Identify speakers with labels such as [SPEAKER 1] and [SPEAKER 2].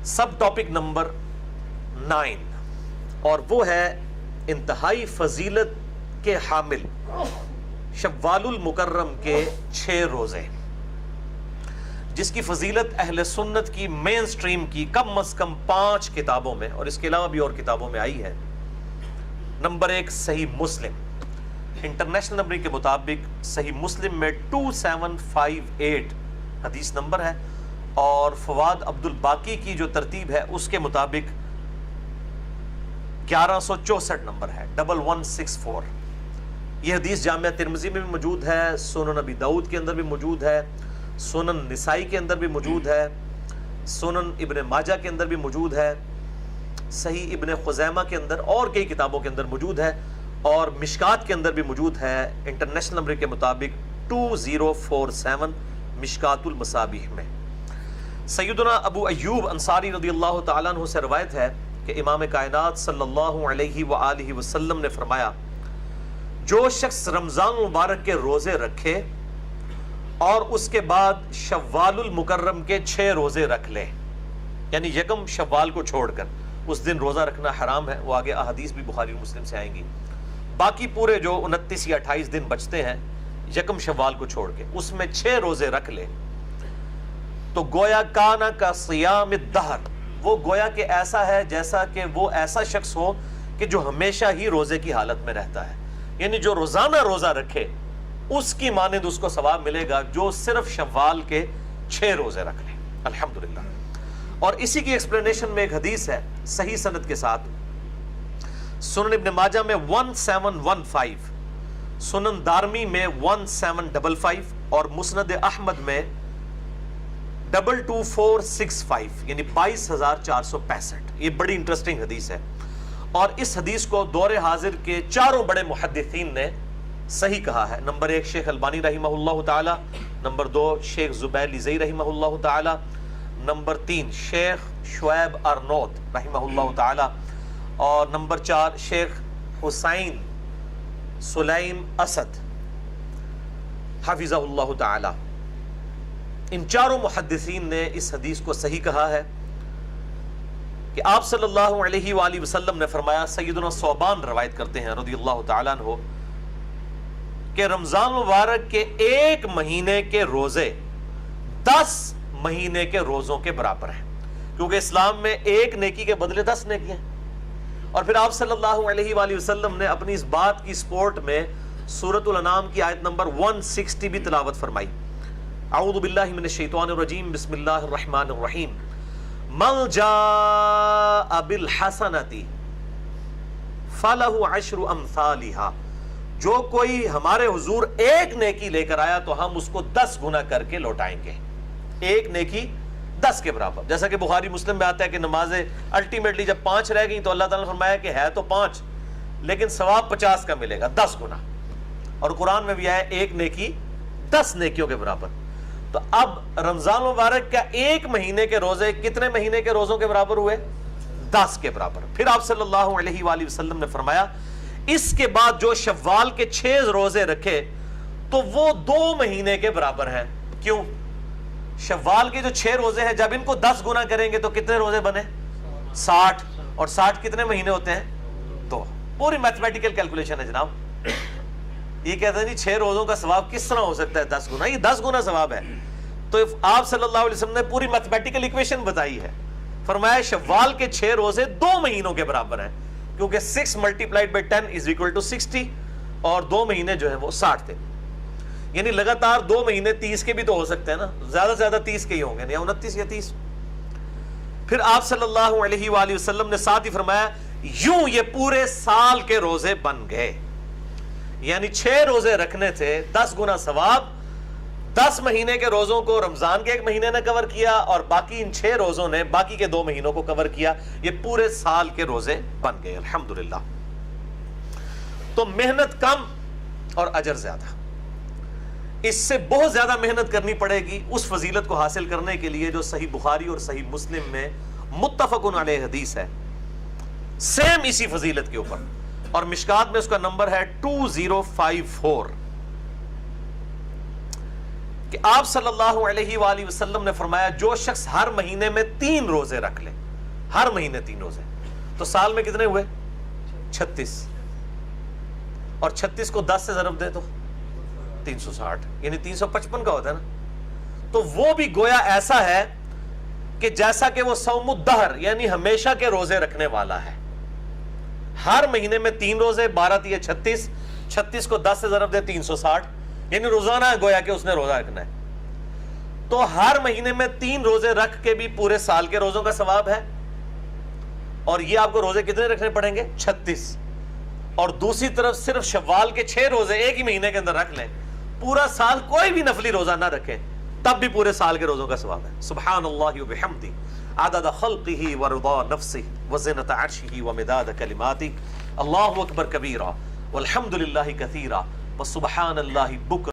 [SPEAKER 1] سب topic number 9، اور وہ ہے انتہائی فضیلت کے حامل شوال المکرم کے 6 روزے، جس کی فضیلت اہل سنت کی مین سٹریم کی کم از کم 5 کتابوں میں اور اس کے علاوہ بھی اور کتابوں میں آئی ہے۔ نمبر 1 صحیح مسلم، انٹرنیشنل نمبر کے مطابق صحیح مسلم میں 2758 حدیث نمبر ہے، اور فواد عبد الباقی کی جو ترتیب ہے اس کے مطابق 1164 نمبر ہے، 1164۔ یہ حدیث جامعہ ترمذی میں بھی موجود ہے، سنن نبی داؤد کے اندر بھی موجود ہے، سنن نسائی کے اندر بھی موجود ہے، سنن ابن ماجہ کے اندر بھی موجود ہے، صحیح ابن خزیمہ کے اندر اور کئی کتابوں کے اندر موجود ہے، اور مشکات کے اندر بھی موجود ہے انٹرنیشنل نمبر کے مطابق 2047 مشکات المصابیح میں۔ سیدنا ابو ایوب انصاری رضی اللہ تعالیٰ عنہ سے روایت ہے کہ امام کائنات صلی اللہ علیہ وآلہ وسلم نے فرمایا، جو شخص رمضان مبارک کے روزے رکھے اور اس کے بعد شوال المکرم کے 6 روزے رکھ لے، یعنی یکم شوال کو چھوڑ کر، اس دن روزہ رکھنا حرام ہے، وہ آگے احادیث بھی بخاری اور مسلم سے آئیں گی، باقی پورے جو 29 یا 28 دن بچتے ہیں یکم شوال کو چھوڑ کے اس میں 6 روزے رکھ لے، تو گویا کانا کا صیام الدہر، وہ گویا کہ ایسا ہے جیسا کہ وہ ایسا شخص ہو کہ جو ہمیشہ ہی روزے کی حالت میں رہتا ہے، یعنی جو روزانہ روزہ رکھے اس کی مانند اس کو ثواب ملے گا جو صرف شوال کے 6 روزے رکھ لے۔ الحمدللہ۔ اور اسی کی ایکسپلینیشن میں ایک حدیث ہے صحیح سند کے ساتھ، سنن ابن ماجہ میں 1715، سنن دارمی میں 1755 اور مسند احمد میں 22465، یعنی 22465۔ یہ بڑی انٹرسٹنگ حدیث ہے، اور اس حدیث کو دور حاضر کے 4 بڑے محدثین نے صحیح کہا ہے۔ نمبر 1 شیخ البانی رحمہ اللہ تعالی، نمبر 2 شیخ زبیر لزئی رحمہ اللہ تعالی، نمبر 3 شیخ شعیب ارنوت رحمہ اللہ تعالی، اور نمبر 4 شیخ حسین سلیم اسد حفظہ اللہ تعالی۔ ان 4 محدثین نے اس حدیث کو صحیح کہا ہے کہ آپ صلی اللہ علیہ وآلہ وسلم نے فرمایا، سیدنا ثوبان روایت کرتے ہیں رضی اللہ تعالیٰ عنہ، کہ رمضان مبارک کے 1 مہینے کے روزے 10 مہینے کے روزوں کے برابر ہیں، کیونکہ اسلام میں 1 نیکی کے بدلے 10 نیکی ہیں۔ اور پھر آپ صلی اللہ علیہ وآلہ وسلم نے اپنی اس بات کی سپورٹ میں سورۃ الانعام کی آیت نمبر 160 بھی تلاوت فرمائی۔ اعوذ باللہ من الشیطان الرجیم، بسم اللہ الرحمن الرحیم، من جاء بالحسنۃ فلہ 10 امثالھا، جو کوئی ہمارے حضور 1 نیکی لے کر آیا تو ہم اس کو 10 گنا کر کے لوٹائیں گے، 1 نیکی 10 کے برابر۔ جیسا کہ بخاری مسلم میں آتا ہے کہ نمازیں الٹیمیٹلی جب 5 رہ گئیں تو اللہ تعالیٰ نے فرمایا کہ ہے تو 5 لیکن ثواب 50 کا ملے گا، 10 گنا۔ اور قرآن میں بھی آیا 1 نیکی 10 نیکیوں کے برابر۔ تو اب رمضان مبارک کا 1 مہینے کے روزے کتنے مہینے کے روزوں کے برابر ہوئے؟ 10 کے برابر۔ پھر آپ صلی اللہ علیہ وآلہ وسلم نے فرمایا، اس کے بعد جو شوال کے 6 روزے رکھے تو وہ 2 مہینے کے برابر ہیں۔ کیوں؟ شوال کے جو 6 روزے ہیں جب ان کو 10 گنا کریں گے تو کتنے روزے بنے؟ 60، اور 60 کتنے مہینے ہوتے ہیں؟ 2۔ پوری میتھمیٹیکل کیلکولیشن ہے جناب۔ یہ کہتے ہیں جی 6 روزوں کا ثواب کس طرح ہو سکتا ہے 10 گنا؟ یہ 10 گنا ثواب ہے۔ تو آپ صلی اللہ علیہ وسلم نے پوری میتھمیٹیکل ایکویشن بتائی ہے، فرمایا شوال کے 6 روزے 2 مہینوں کے برابر ہیں، کیونکہ 6 multiplied by 10 is equal to 60، اور 2 مہینے جو ہیں وہ 60 تھے، یعنی لگاتار 2 مہینے 30 کے بھی تو ہو سکتے ہیں نا، زیادہ سے زیادہ 30 کے ہی ہوں گے، یا 29 یا 30۔ پھر آپ صلی اللہ علیہ وآلہ وسلم نے ساتھ ہی فرمایا، یوں یہ پورے سال کے روزے بن گئے، یعنی 6 روزے رکھنے تھے 10 گنا ثواب، 10 مہینے کے روزوں کو رمضان کے 1 مہینے نے کور کیا، اور باقی ان 6 روزوں نے باقی کے 2 مہینوں کو کور کیا، یہ پورے سال کے روزے بن گئے۔ الحمدللہ۔ تو محنت کم اور اجر زیادہ، اس سے بہت زیادہ محنت کرنی پڑے گی اس فضیلت کو حاصل کرنے کے لیے جو صحیح بخاری اور صحیح مسلم میں متفق علیہ حدیث ہے، سیم اسی فضیلت کے اوپر، اور مشکات میں اس کا نمبر ہے 2054۔ کہ آپ صلی اللہ علیہ وآلہ وسلم نے فرمایا جو شخص ہر مہینے میں 3 روزے رکھ لے، ہر مہینے 3 روزے، تو سال میں کتنے ہوئے؟ 36، اور 36 کو 10 سے ضرب دے تو 360، یعنی 355 کا ہوتا ہے نا. تو وہ بھی گویا ایسا ہے کہ جیسا کہ وہ صوم الدہر یعنی ہمیشہ کے روزے رکھنے والا ہے. ہر مہینے میں 3 روزے، 12 تیے 36، 36 کو 10 سے ضرب دے 360، یعنی روزانہ گویا کہ اس نے روزہ رکھنا ہے. تو ہر مہینے میں 3 روزے رکھ کے بھی پورے سال کے روزوں کا ثواب ہے. اور یہ آپ کو روزے کتنے رکھنے پڑیں گے؟ 36. اور دوسری طرف صرف شوال کے 6 روزے ایک ہی مہینے کے اندر رکھ لیں، پورا سال کوئی بھی نفلی روزہ نہ رکھیں، تب بھی پورے سال کے روزوں کا ثواب ہے. سبحان اللہ وبحمدہ عدد خلقہ ورضا نفسہ وزنۃ عرشہ ومداد کلماتہ. اللہ اکبر کبیرہ والحمد للہ کثیرہ وسبحان اللہ بکرۃ